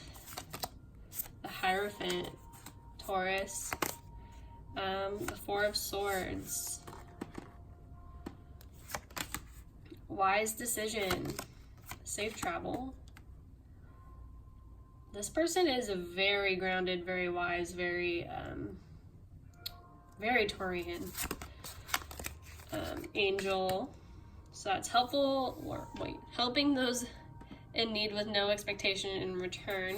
S1: the Hierophant, Taurus, the Four of Swords, wise decision, safe travel. This person is very grounded, very wise, very Taurian. Angel, so that's helpful, or wait, helping those in need with no expectation in return.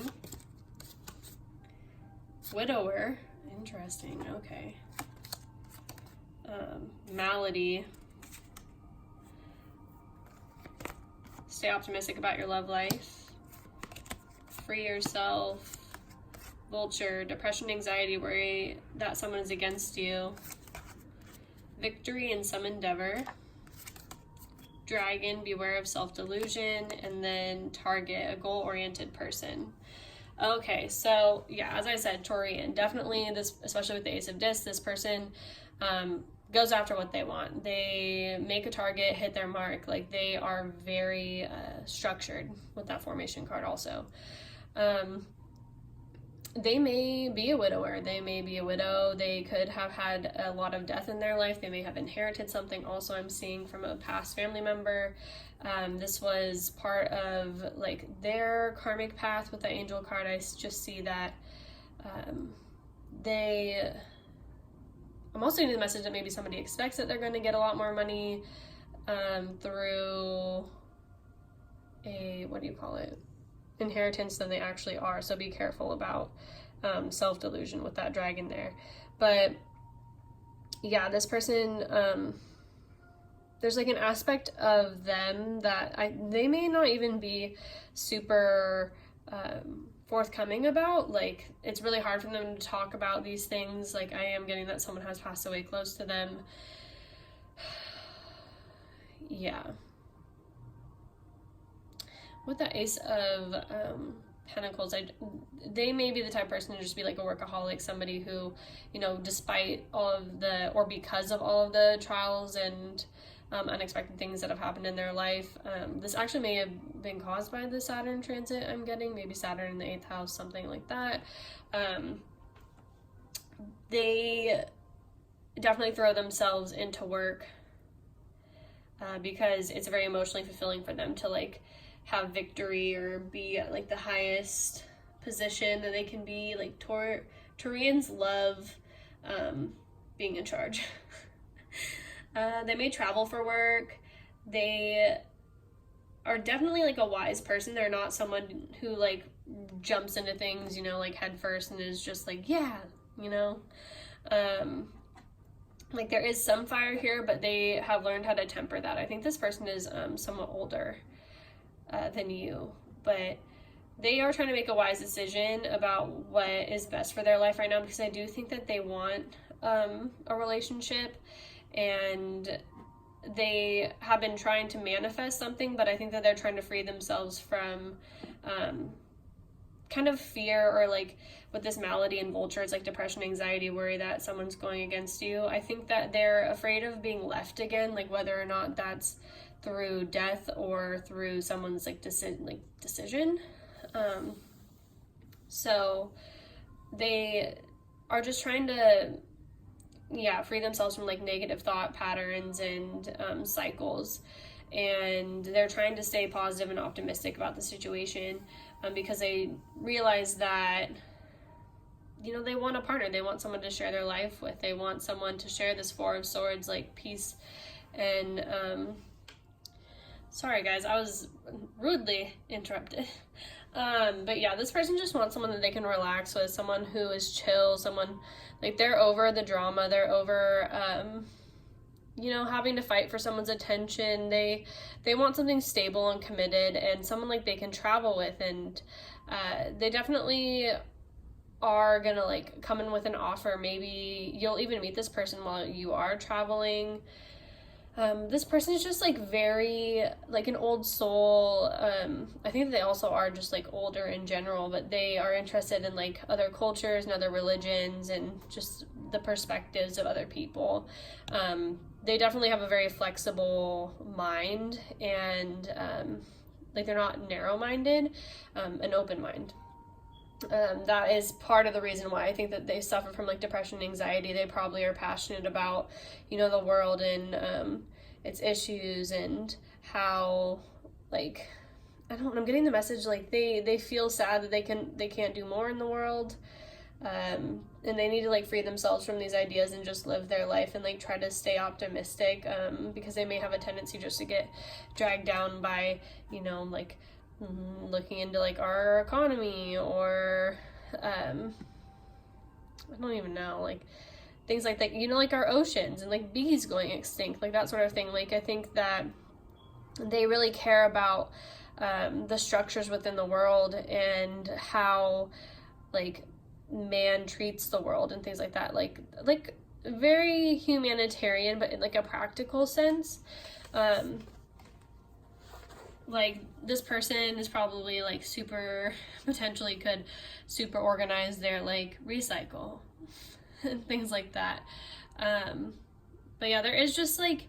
S1: Widower, interesting, okay. Malady, stay optimistic about your love life. Free yourself. Vulture, depression, anxiety, worry that someone is against you. Victory in some endeavor. Dragon, beware of self-delusion. And then Target, a goal-oriented person. Okay, so yeah, as I said, Taurian, definitely this, especially with the Ace of Discs, this person goes after what they want. They make a target, hit their mark. Like, they are very structured with that formation card also. They may be a widower. They may be a widow. They could have had a lot of death in their life. They may have inherited something also, I'm seeing, from a past family member. This was part of like their karmic path with the angel card. I just see that I'm also getting the message that maybe somebody expects that they're going to get a lot more money through a, what do you call it, inheritance than they actually are. So be careful about self-delusion with that dragon there. But yeah, this person, there's like an aspect of them that they may not even be super forthcoming about. Like, it's really hard for them to talk about these things. Like, I am getting that someone has passed away close to them. Yeah. With the Ace of Pentacles, they may be the type of person to just be like a workaholic, somebody who, you know, despite all of the, or because of all of the trials and unexpected things that have happened in their life, this actually may have been caused by the Saturn transit I'm getting, maybe Saturn in the 8th house, something like that. They definitely throw themselves into work because it's very emotionally fulfilling for them to like have victory or be at like the highest position that they can be. Like Taurians love being in charge. They may travel for work. They are definitely like a wise person. They're not someone who like jumps into things, you know, like head first and is just like, yeah, you know. Like, there is some fire here, but they have learned how to temper that. I think this person is somewhat older than you, but they are trying to make a wise decision about what is best for their life right now, because I do think that they want a relationship, and they have been trying to manifest something, but I think that they're trying to free themselves from kind of fear, or like with this malady and vulture, it's like depression, anxiety, worry that someone's going against you. I think that they're afraid of being left again, like whether or not that's through death or through someone's like decision. So they are just trying to free themselves from like negative thought patterns and cycles, and they're trying to stay positive and optimistic about the situation, because they realize that, you know, they want a partner, they want someone to share their life with, they want someone to share this Four of Swords, like peace and sorry guys, I was rudely interrupted. But yeah, this person just wants someone that they can relax with, someone who is chill, someone like they're over the drama, they're over you know, having to fight for someone's attention. They want something stable and committed and someone like they can travel with, and they definitely are gonna like come in with an offer. Maybe you'll even meet this person while you are traveling. This person is just like very like an old soul. I think that they also are just like older in general, but they are interested in like other cultures and other religions and just the perspectives of other people. They definitely have a very flexible mind, and like they're not narrow-minded, an open mind. That is part of the reason why I think that they suffer from like depression and anxiety. They probably are passionate about, you know, the world and its issues, and how like, I don't know, I'm getting the message like they feel sad that they can't do more in the world, and they need to like free themselves from these ideas and just live their life and like try to stay optimistic, because they may have a tendency just to get dragged down by, you know, like looking into like our economy, or I don't even know, like things like that, you know, like our oceans and like bees going extinct, like that sort of thing. Like I think that they really care about the structures within the world and how like man treats the world and things like that, like very humanitarian, but in like a practical sense. Like this person is probably like potentially could super organize their like recycle and things like that. But yeah, there is just like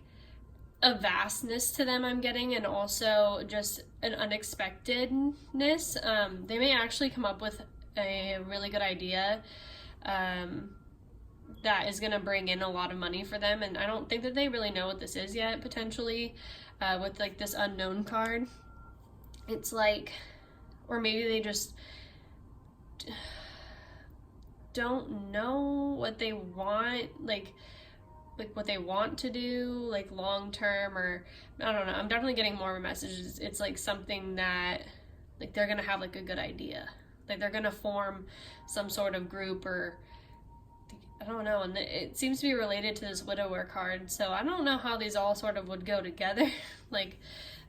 S1: a vastness to them I'm getting, and also just an unexpectedness. They may actually come up with a really good idea that is going to bring in a lot of money for them, and I don't think that they really know what this is yet, potentially. With like this unknown card, it's like, or maybe they just don't know what they want, like what they want to do, like long term, or I don't know. I'm definitely getting more of a message. It's like something that like they're gonna have like a good idea, like they're gonna form some sort of group, or I don't know, and it seems to be related to this widower card, so I don't know how these all sort of would go together. Like,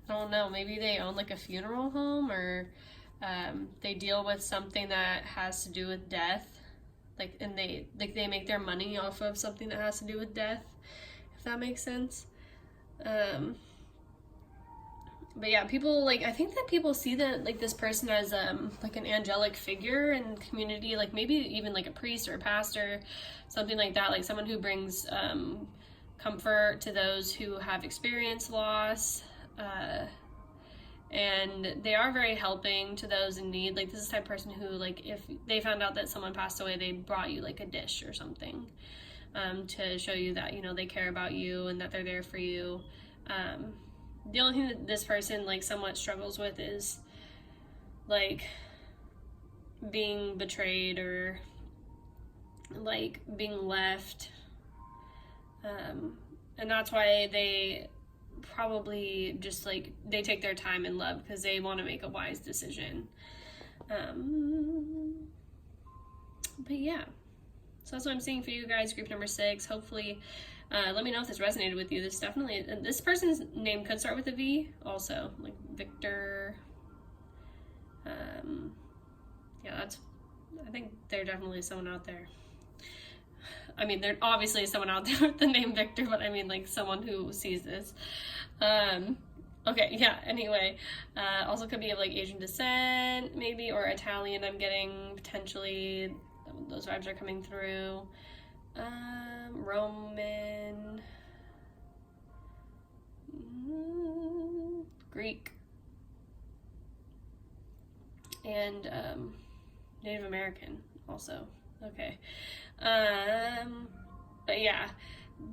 S1: I don't know, maybe they own like a funeral home, or they deal with something that has to do with death, like, and they make their money off of something that has to do with death, if that makes sense. But yeah, people like, I think that people see that like this person as like an angelic figure in the community, like maybe even like a priest or a pastor, something like that, like someone who brings comfort to those who have experienced loss, and they are very helping to those in need. Like this is the type of person who, like, if they found out that someone passed away, they brought you like a dish or something, to show you that, you know, they care about you and that they're there for you. The only thing that this person like somewhat struggles with is like being betrayed, or like being left, and that's why they probably just like they take their time in love, because they want to make a wise decision. But yeah, so that's what I'm seeing for you guys, group number 6. Hopefully let me know if this resonated with you. This definitely, this person's name could start with a V also, like Victor. Yeah, I think they're definitely someone out there. I mean, there obviously is someone out there with the name Victor, but I mean like someone who sees this. Okay, yeah, anyway, also could be of like Asian descent maybe, or Italian. I'm getting potentially, those vibes are coming through. Roman, Greek, and Native American also. Okay. But yeah,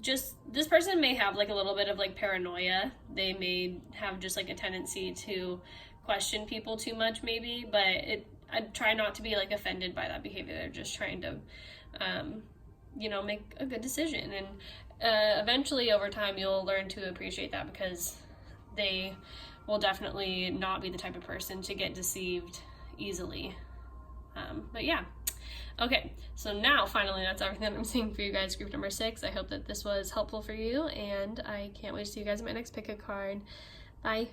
S1: just this person may have like a little bit of like paranoia. They may have just like a tendency to question people too much maybe, but I try not to be like offended by that behavior. They're just trying to you know, make a good decision, and eventually over time you'll learn to appreciate that, because they will definitely not be the type of person to get deceived easily. But yeah, Okay, so now finally that's everything that I'm seeing for you guys, group number 6. I hope that this was helpful for you, and I can't wait to see you guys in my next pick a card. Bye.